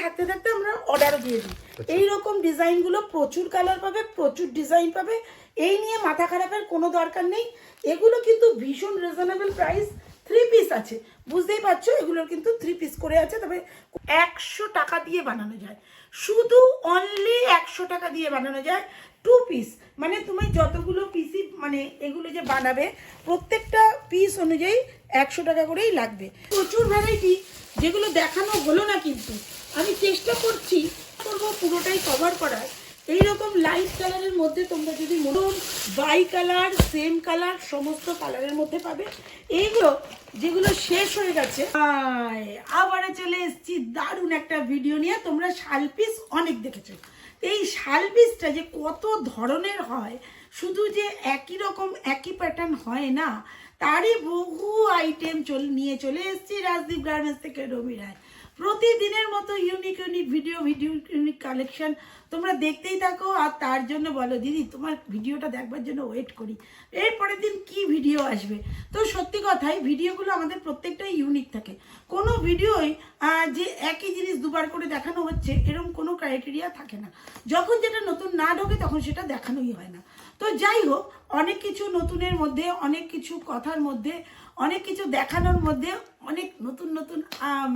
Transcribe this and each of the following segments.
থাকতে থাকতে আমরা অর্ডারও দিয়ে দিই। এই রকম ডিজাইনগুলো প্রচুর কালার পাবে, প্রচুর ডিজাইন পাবে, এই নিয়ে মাথা খারাপের কোনো দরকার নেই। এগুলো কিন্তু ভীষণ রিজনেবল প্রাইস। 3 পিস আছে, বুঝতেই পারছো, এগুলোর কিন্তু 3 পিস করে আছে। তবে 100 টাকা দিয়ে বানানো যায়, শুধু অনলি 100 টাকা দিয়ে বানানো যায় 2 পিস। মানে তুমি যতগুলো পিসই মানে এগুলো যে বানাবে প্রত্যেকটা পিস অনুযায়ী 100 টাকা করেই লাগবে। প্রচুর ভ্যারাইটি যেগুলো দেখানো হলো না, কিন্তু আমি চেষ্টা করছি পুরোটাই কভার করার। এইরকম লাইট কালারের মধ্যে তোমরা যদি মতন বাই কালার, সেম কালার, সমস্ত কালারের মধ্যে পাবে। এইগুলো যেগুলো শেষ হয়ে গেছে, আবার চলে এসেছি দারুণ একটা ভিডিও নিয়ে। তোমরা শাল পিস অনেক দেখেছো, এই শাল পিসটা যে কত ধরনের হয়, শুধু যে একই রকম একই প্যাটার্ন হয় না, তারই বহু আইটেম নিয়ে চলে এসেছি রাজদীপ গার্মেন্টস থেকে রবি রায়। প্রতিদিনের মতো unique unique video unique collection তোমরা দেখতেই থাকো। আর তার জন্য বলো দিদি তোমার ভিডিওটা দেখবার জন্য ওয়েট করি, এরপরের দিন কি ভিডিও আসবে। তো সত্যি কথাই ভিডিওগুলো আমাদের প্রত্যেকটাই ইউনিক থাকে। কোনো ভিডিওই যে একই জিনিস দুবার করে দেখানো হচ্ছে এরকম কোনো ক্রাইটেরিয়া থাকে না। যখন যেটা নতুন না ঢোকে তখন সেটা দেখানোই হয় না। তো যাই হোক, অনেক কিছু নতুনের মধ্যে, অনেক কিছু কথার মধ্যে, অনেক কিছু দেখানোর মধ্যে অনেক নতুন নতুন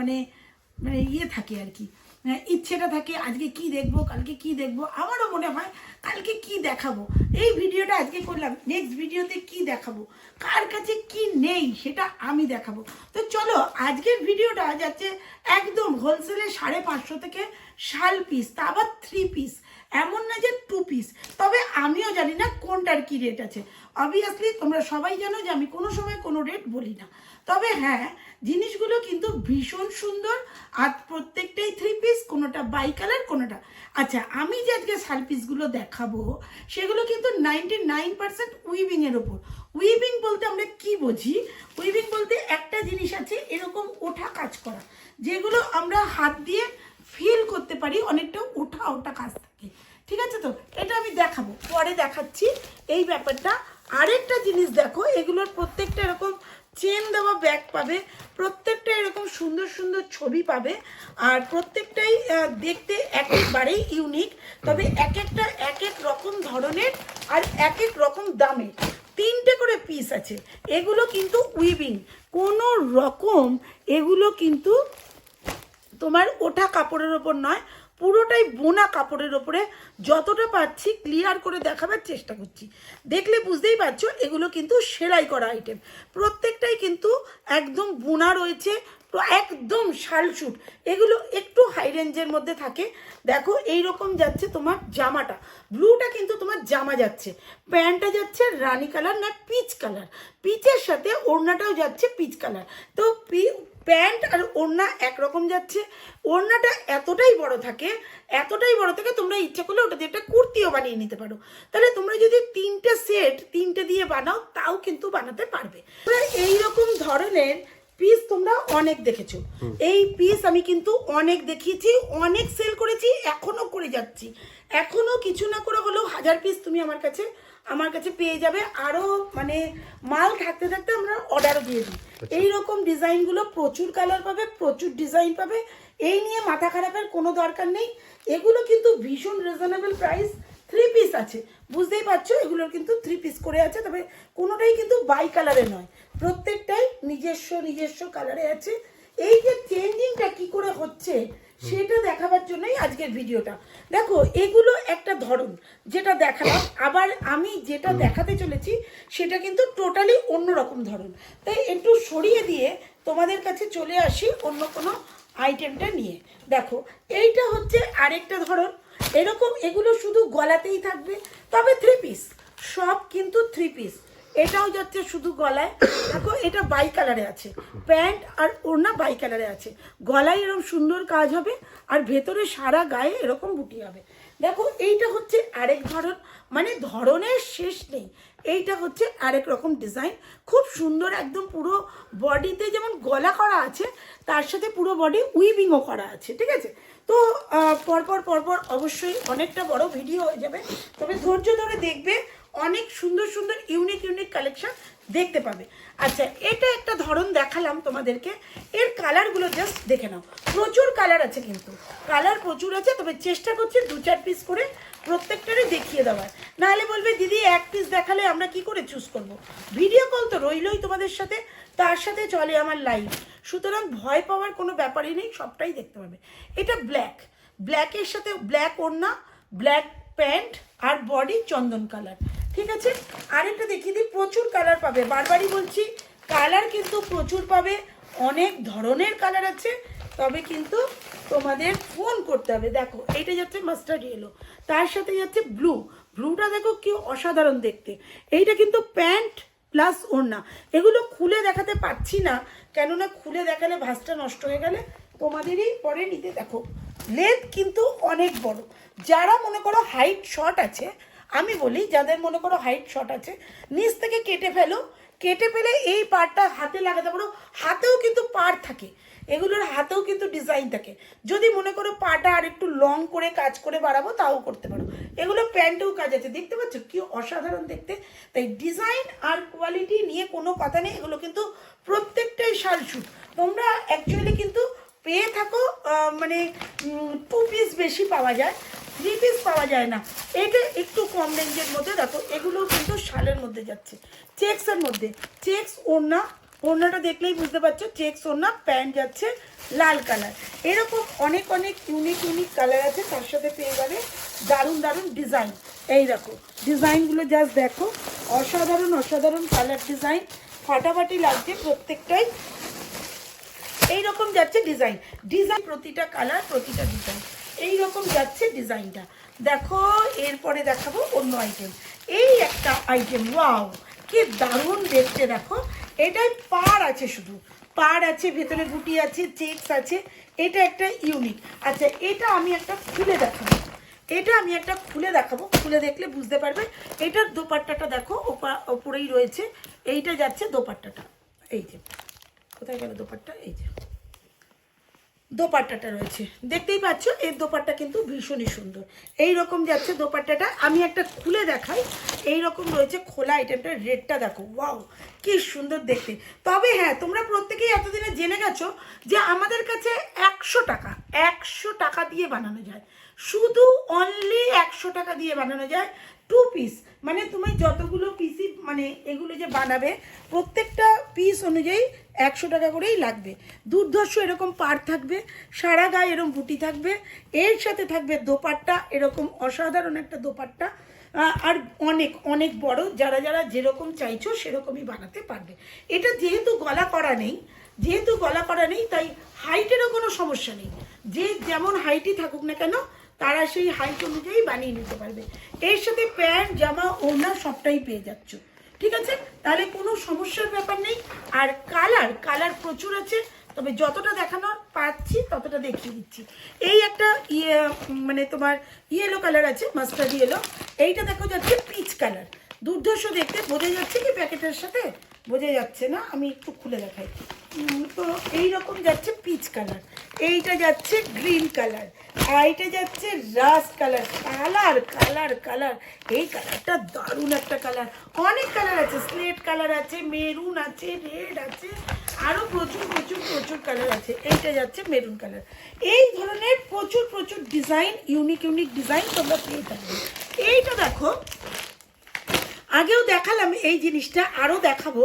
মানে মানে ইয়ে থাকে আর কি, ইচ্ছেটা থাকে আজকে কি দেখবো, কালকে কি দেখবো। আমারও মনে হয় কালকে কি দেখাবো, এই ভিডিওটা আজকে করলাম, নেক্সট ভিডিওতে কি দেখাবো, কার কাছে কি নেই সেটা আমি দেখাবো। তো চলো, আজকের ভিডিওটা যাচ্ছে একদম হোলসেলে 550 থেকে শাল পিস, তা আবার 3 পিস, এমন না যে 2 পিস। তবে আমিও জানি না কোনটার কি রেট আছে। অবভিয়াসলি তোমরা সবাই জানো যে আমি কোনো সময় কোনো রেট বলি না। তবে হ্যাঁ, জিনিসগুলো কিন্তু ভীষণ সুন্দর। আর প্রত্যেকটাই 3 পিস, কোনোটা বাই কালার, কোনোটা। আচ্ছা, আমি যে আজকে শাল পিসগুলো দেখাবো সেগুলো কিন্তু 99% উইভিংয়ের ওপর। উইভিং বলতে আমরা কি বুঝি? উইভিং বলতে একটা জিনিস আছে এরকম ওঠা কাজ করা, যেগুলো আমরা হাত দিয়ে ফিল করতে পারি, অনেকটা ওঠা ওঠা কাজ থাকে। ঠিক আছে, তো এটা আমি দেখাবো, পরে দেখাচ্ছি এই ব্যাপারটা। আরেকটা জিনিস দেখো, এগুলোর প্রত্যেকটা এরকম চেন দেওয়া ব্যাগ পাবে, প্রত্যেকটা এরকম সুন্দর সুন্দর ছবি পাবে, আর প্রত্যেকটাই দেখতে একেবারেই ইউনিক। তবে এক একটা এক এক রকম ধরনের আর এক এক রকম দামের। 3টে করে পিস আছে। এগুলো কিন্তু উইভিং, কোনো রকম এগুলো কিন্তু তোমার ওঠা কাপড়ের ওপর নয়, পুরোটাই বোনা কাপড়ের ওপরে। যতটা পাচ্ছি ক্লিয়ার করে দেখাবার চেষ্টা করছি, দেখলে বুঝতেই পারছো এগুলো কিন্তু সেলাই করা আইটেম। প্রত্যেকটাই কিন্তু একদম বোনা রয়েছে, একদম শালসুট। এগুলো একটু হাই রেঞ্জের মধ্যে থাকে। দেখো এই রকম যাচ্ছে তোমার জামাটা, ব্লুটা কিন্তু তোমার জামা যাচ্ছে, প্যান্টটা যাচ্ছে রানি কালার না পিচ কালার, পিচের সাথে ওড়নাটাও যাচ্ছে পিচ কালার। তো প্যান্ট আর ওড়না একরকম যাচ্ছে। ওড়নাটা এতটাই বড় থাকে, এতটাই বড় থাকে, তোমরা ইচ্ছা করলে ওটা দিয়ে একটা কুর্তিও বানিয়ে নিতে পারো। তাহলে তোমরা যদি 3টে সেট 3টে দিয়ে বানাও তাও কিন্তু বানাতে পারবে। এইরকম ধরনের পিস তোমরা অনেক দেখেছো, এই পিস আমি কিন্তু অনেক দেখিয়েছি, অনেক সেল করেছি, এখনো করে যাচ্ছি। এখনো কিছু না করে হলেও 1000 পিস তুমি আমার কাছে পেয়ে যাবে। আরও মানে মাল থাকতে থাকতে আমরা অর্ডারও দিয়ে দিই। এইরকম ডিজাইনগুলো প্রচুর কালার পাবে, প্রচুর ডিজাইন পাবে, এই নিয়ে মাথা খারাপের কোনো দরকার নেই। এগুলো কিন্তু ভীষণ রিজনেবল প্রাইস। 3 পিস আছে, বুঝতেই পারছো এগুলোর কিন্তু 3 পিস করে আছে। তবে কোনোটাই কিন্তু বাই কালারে নয়, প্রত্যেকটাই নিজস্ব নিজস্ব কালারে আছে। এই যে চেঞ্জিংটা কি করে হচ্ছে সেটা দেখাবার জন্যই আজকের ভিডিওটা। দেখো এগুলো একটা ধরন যেটা দেখালাম, আবার আমি যেটা দেখাতে চলেছি সেটা কিন্তু টোটালি অন্যরকম ধরন। তাই একটু সরিয়ে দিয়ে তোমাদের কাছে চলে আসি অন্য কোনো আইটেমটা নিয়ে। দেখো এইটা হচ্ছে আরেকটা ধরন, এরকম এগুলো শুধু গলাতেই থাকবে, তবে 3 পিস, সব কিন্তু 3 পিস। এটাও যাচ্ছে শুধু গলায়। দেখো এটা বাই কালারে আছে, প্যান্ট আর ওড়না বাই কালারে আছে, গলায় এরকম সুন্দর কাজ হবে, আর ভেতরে সারা গায়ে এরকম বুটি হবে। দেখো এইটা হচ্ছে আরেক ধরন, মানে ধরনের শেষ নেই। এইটা হচ্ছে আরেক রকম ডিজাইন, খুব সুন্দর, একদম পুরো বডিতে যেমন গলা করা আছে তার সাথে পুরো বডি উইভিংও করা আছে। ঠিক আছে, তো পরপর অবশ্যই অনেকটা বড় ভিডিও হয়ে যাবে, তবে ধৈর্য ধরে দেখবে, অনেক সুন্দর সুন্দর ইউনিক ইউনিক কালেকশন দেখতে পাবে। আচ্ছা, এটা একটা ধরন দেখালাম তোমাদেরকে, এর কালারগুলো জাস্ট দেখে নাও। প্রচুর কালার আছে, কিন্তু কালার প্রচুর আছে, তবে চেষ্টা করছি 2-4 পিস করে প্রত্যেকটারই দেখিয়ে দেওয়ার। নাহলে বলবে দিদি এক পিস দেখালে আমরা কি করে চুজ করব। ভিডিও কল তো রইলই তোমাদের সাথে, তার সাথে চলে আমার লাইভ, সুতরাং ভয় পাওয়ার কোনো ব্যাপারই নেই, সবটাই দেখতে পাবে। এটা ব্ল্যাক, ব্ল্যাকের সাথে ব্ল্যাক ওড়না, ব্ল্যাক প্যান্ট আর বডি চন্দন কালার। ঠিক আছে, আরেকটা দেখিয়ে দিই, প্রচুর কালার পাবে, বারবারই বলছি কালার কিন্তু প্রচুর পাবে, অনেক ধরনের কালার আছে, তবে কিন্তু তোমাদের ফোন করতে হবে। দেখো এইটা যাচ্ছে মাস্টার্ড ইয়েলো, তার সাথে যাচ্ছে ব্লু, ব্লুটা দেখো কি অসাধারণ দেখতে। এইটা কিন্তু প্যান্ট প্লাস ওড়না, এগুলো খুলে দেখাতে পাচ্ছি না, কেননা খুলে দেখালে ভাঁজটা নষ্ট হয়ে গেলে তোমাদেরই পরে নিতে। দেখো লেন্থ কিন্তু অনেক বড়, যারা মনে করো হাইট শর্ট আছে, আমি বলি যাদের মনে করো হাইট শর্ট আছে, নিচ থেকে কেটে ফেলো, কেটে ফেলে এই পাড়টা হাতে লাগাতে পারো, হাতেও কিন্তু পাড় থাকে, এগুলোর হাতেও কিন্তু ডিজাইন থাকে। যদি মনে করো পাটা আর একটু লং করে কাজ করে বাড়াবো, তাও করতে পারো। এগুলো প্যান্টেও কাজ আছে, দেখতে পাচ্ছ কি অসাধারণ দেখতে। তাই ডিজাইন আর কোয়ালিটি নিয়ে কোনো কথা নেই, এগুলো কিন্তু প্রত্যেকটাই শাল সুট। তোমরা অ্যাকচুয়ালি কিন্তু পেয়ে থাকো, মানে 2 পিস বেশি পাওয়া যায়, 3 পিস পাওয়া যায় না। এটা একটু কম রেঞ্জের মধ্যে, দেখো এগুলো কিন্তু শালের মধ্যে যাচ্ছে, চেক্সের মধ্যে, চেক্স ওড়না, ওড়নাটা দেখলেই বুঝতে পারছো চেক্স ওড়না, প্যান্ট যাচ্ছে লাল কালার। এরকম অনেক অনেক ইউনিক ইউনিক কালার আছে, তার সাথে পেয়ে যাবে দারুণ দারুণ ডিজাইন। এই দেখো ডিজাইনগুলো জাস্ট দেখো, অসাধারণ অসাধারণ কালার ডিজাইন, ফাটাফাটি লাগছে প্রত্যেকটাই। এইরকম যাচ্ছে ডিজাইন, ডিজাইন প্রতিটা কালার প্রতিটা ডিজাইন এইরকম যাচ্ছে ডিজাইনটা। দেখো এরপরে দেখাবো অন্য আইটেম, এই একটা আইটেম, ওয়াও কি দারুণ দেখতে। দেখো এটাই পাড় আছে, শুধু পাড় আছে, ভেতরে বুটি আছে, চেক্স আছে, এটা একটা ইউনিক। আচ্ছা এটা আমি একটা খুলে দেখাবো, এটা আমি একটা খুলে দেখাবো, খুলে দেখলে বুঝতে পারবে। এটার দোপাট্টাটা দেখো ওপরেই রয়েছে, এইটা যাচ্ছে দোপাট্টাটা, এই যে কোথায় গেল দোপাট্টা, এই যে দোপাট্টাটা রয়েছে, দেখতেই পাচ্ছ এর দোপাট্টা কিন্তু ভীষণই সুন্দর। এই রকম যাচ্ছে দোপাট্টাটা, আমি একটা খুলে দেখাই। এই রকম রয়েছে খোলা আইটেমটা, রেডটা দেখো, ওয়াও কি সুন্দর দেখতে। তবে হ্যাঁ, তোমরা প্রত্যেকেই এতদিনে জেনে গেছো যে আমাদের কাছে 100 টাকা দিয়ে বানানো যায়, শুধু অনলি 100 টাকা দিয়ে বানানো যায় 2 পিস। মানে তুমি যতগুলো পিসই মানে এগুলো যে বানাবে, প্রত্যেকটা পিস অনুযায়ী 100 টাকা করেই লাগবে। দুর্ধর্ষ এরকম পাড় থাকবে, সারা গায়ে এরকম বুটি থাকবে, এর সাথে থাকবে দোপাট্টা, এরকম অসাধারণ একটা দোপাট্টা, আর অনেক অনেক বড়, যারা যারা যেরকম চাইছো সেরকমই বানাতে পারবে। এটা যেহেতু গলা করা নেই, যেহেতু গলা করা নেই, তাই হাইটেরও কোনো সমস্যা নেই, যে যেমন হাইটই থাকুক না কেন তারা সেই হাইট অনুযায়ী বানিয়ে নিতে পারবে। এর সাথে প্যান্ট জামা ওড়না সবটাই পেয়ে যাচ্ছ, ঠিক আছে, তাহলে কোনো সমস্যার ব্যাপার নেই। আর কালার কালার প্রচুর আছে, তবে যতটা দেখানোর পাচ্ছি ততটা দেখিয়ে দিচ্ছি। এই একটা মানে তোমার ইয়েলো কালার আছে, মাস্টার্ড ইয়েলো, এইটা দেখো যাচ্ছে পিচ কালার, দুর্ধর্ষ দেখতে, বোঝা যাচ্ছে কি প্যাকেটের সাথে, বোঝা যাচ্ছে না, আমি একটু খুলে দেখাই। তো এইরকম যাচ্ছে পিচ কালার, এইটা যাচ্ছে গ্রিন কালার, আর এইটা যাচ্ছে rushed colour. Colour colour colour, এই কালারটা দারুণ একটা কালার, অনেক কালার আছে, স্লেট কালার আছে, মেরুন আছে, রেড আছে, আরও প্রচুর প্রচুর প্রচুর কালার আছে। এইটা যাচ্ছে মেরুন কালার। এই ধরনের প্রচুর প্রচুর ডিজাইন, ইউনিক ইউনিক ডিজাইন তোমরা পেয়ে থাকবে। এইটা দেখো, আগেও দেখালাম এই জিনিসটা, আরও দেখাবো।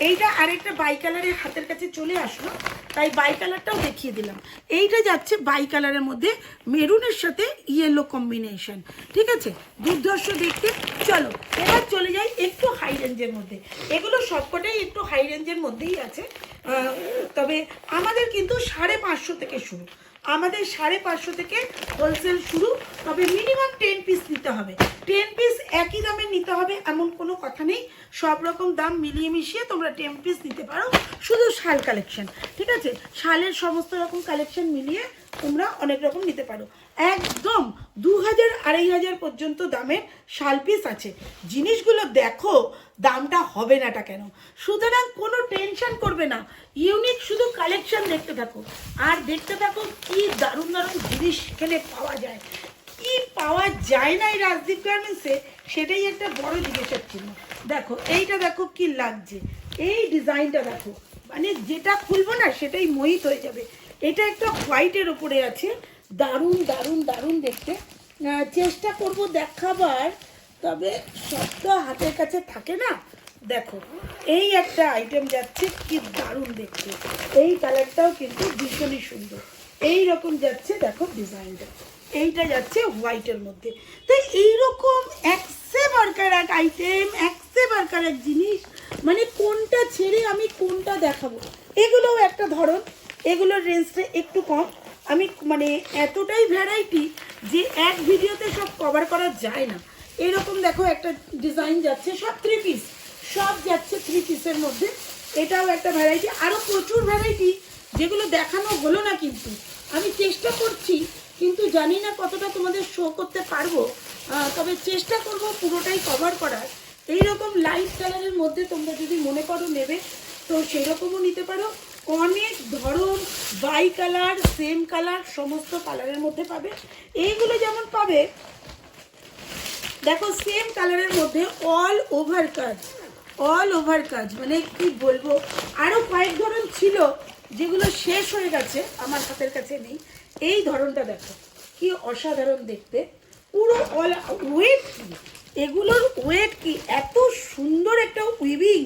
এইটা আরেকটা বাই কালারের হাতের কাছে চলে আসলো, তাই বাই কালারটাও দেখিয়ে দিলাম। এইটা যাচ্ছে বাই কালারের মধ্যে মেরুনের সাথে ইয়েলো কম্বিনেশন, ঠিক আছে, দুর্ধর্ষ দেখতে। চলো এবার চলে যাই একটু হাই রেঞ্জের মধ্যে, এগুলো সবকটাই একটু হাই রেঞ্জের মধ্যেই আছে, তবে আমাদের কিন্তু 550 থেকে শুরু, আমাদের 550 থেকে হোলসেল শুরু, তবে মিনিমাম 10 পিস নিতে হবে। 10 পিস একই দামে নিতে হবে এমন কোনো কথা নেই, সব রকম দাম মিলিয়ে মিশিয়ে তোমরা 10 পিস নিতে পারো, শুধু শাল কালেকশন, ঠিক আছে, শালের সমস্ত রকম কালেকশন মিলিয়ে তোমরা অনেক রকম নিতে পারো। একদম 2000-2500 পর্যন্ত দামের শাল পিস আছে। জিনিসগুলো দেখো, দামটা হবে নাটা কেন, সুতরাং কোনো টেনশন করবে না, ইউনিক শুধু কালেকশন দেখতে থাকো, আর দেখতে থাকো কি দারুণ দারুণ জিনিস এখানে পাওয়া যায়। কি পাওয়া যায় না এই রাজদীপ গার্মেন্টসে, সেটাই একটা বড় জিজ্ঞাসার চিহ্ন। দেখো এইটা দেখো কি লাগছে, এই ডিজাইনটা দেখো, মানে যেটা খুলবো না সেটাই মোহিত হয়ে যাবে। এটা একটা হোয়াইটের ওপরে আছে, দারুণ দারুণ দারুণ দেখতে। চেষ্টা করব দেখাবার, তবে সব তো হাতের কাছে থাকে না। দেখো এই একটা আইটেম যাচ্ছে, কি দারুণ দেখতে, এই কালারটাও কিন্তু ভীষণই সুন্দর। এই রকম যাচ্ছে, দেখো ডিজাইনটা, এইটা যাচ্ছে হোয়াইটের মধ্যে। তো এইরকম একসে বারকার এক আইটেম, একসে বারকার এক জিনিস, মানে কোনটা ছেড়ে আমি কোনটা দেখাবো। এগুলোও একটা ধরন, এগুলোর রেঞ্জটা একটু কম। আমি মানে এতটাই ভ্যারাইটি যে এক ভিডিওতে সব কভার করা যায় না। এরকম দেখো একটা ডিজাইন যাচ্ছে, সব 3 পিস, সব যাচ্ছে 3 পিসের মধ্যে। এটাও একটা ভ্যারাইটি, আরও প্রচুর ভ্যারাইটি যেগুলো দেখানো হলো না, কিন্তু আমি চেষ্টা করছি, কিন্তু জানি না কতটা তোমাদের শো করতে পারবো। তবে চেষ্টা করব পুরোটাই কভার করার। এইরকম লাইট কালারের মধ্যে তোমরা যদি মনে করো নেবে, তো সেরকমও নিতে পারো। অনেক ধরন, বাই কালার, সেম কালার, সমস্ত কালারের মধ্যে পাবে। এইগুলো যেমন পাবে দেখো সেম কালারের মধ্যে অল ওভার কাজ, অল ওভার কাজ, মানে কি বলবো, আরও কয়েক ধরন ছিল যেগুলো শেষ হয়ে গেছে, আমার হাতের কাছে নেই। এই ধরনটা দেখো কি অসাধারণ দেখতে, পুরো অল ওয়েট, এগুলোর ওয়েট কি, এত সুন্দর একটা উইভিং।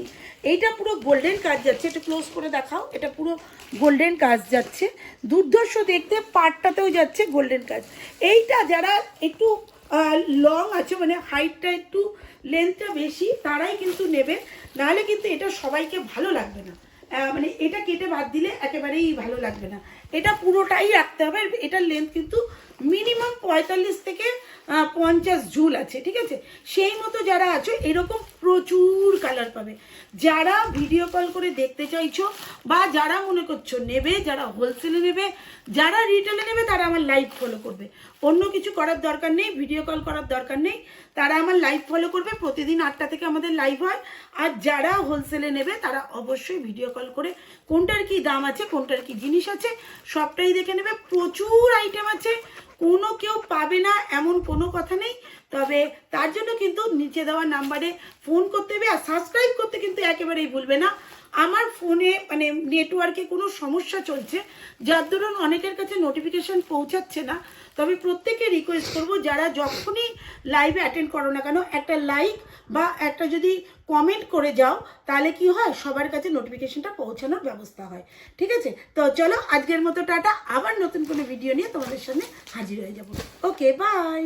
এইটা পুরো গোল্ডেন কাজ যাচ্ছে, একটু ক্লোজ করে দেখাও, এটা পুরো গোল্ডেন কাজ যাচ্ছে, দুর্ধর্ষ দেখতে। পাটটাতেও যাচ্ছে গোল্ডেন কাজ। এইটা যারা একটু লং আছে, মানে হাইটটা একটু লেন্থটা বেশি, তারাই কিন্তু নেবে, নাহলে কিন্তু এটা সবাইকে ভালো লাগবে না। মানে এটা কেটে বাদ দিলে একেবারেই ভালো লাগবে না, এটা পুরোটাই রাখতে হবে। এটার লেন্থ কিন্তু মিনিমাম 45 থেকে 50 ঝুল আছে, ঠিক আছে। সেই মতো যারা আছো এরকম প্রচুর কালার পাবে। যারা ভিডিও কল করে দেখতে চাইছো, বা যারা মনে করছো নেবে, যারা হোলসেলে নেবে, যারা রিটেলে নেবে, তারা আমার লাইভ ফলো করবে। অন্য কিছু করার দরকার নেই, ভিডিও কল করার দরকার নেই, তারা আমার লাইভ ফলো করবে। প্রতিদিন 8টা থেকে আমাদের লাইভ হয়। আর যারা হোলসেলে নেবে তারা অবশ্যই ভিডিও কল করে কোনটার কি দাম আছে, কোনটার কি জিনিস আছে, সবটাই দেখে নেবে। প্রচুর আইটেম আছে, কোনো কেউ পাবে না এমন কোনো কথা নেই। তবে তার জন্য কিন্তু নিচে দেওয়া নাম্বারে ফোন করতে হবে, আর সাবস্ক্রাইব করতে কিন্তু একেবারেই ভুলবে না। আমার ফোনে মানে নেটওয়ার্কে কোনো সমস্যা চলছে, যার দরুন অনেকের কাছে নোটিফিকেশান পৌঁছাচ্ছে না। তবে প্রত্যেকে রিকোয়েস্ট করব, যারা যখনই লাইভে অ্যাটেন্ড করো না কেন, একটা লাইক বা একটা যদি কমেন্ট করে যাও, তাহলে কি হয়, সবার কাছে নোটিফিকেশনটা পৌঁছানোর ব্যবস্থা হয়, ঠিক আছে। তো চলো আজকের মতো টাটা, আবার নতুন কোনো ভিডিও নিয়ে তোমাদের সামনে হাজির হয়ে যাব। ওকে, বাই।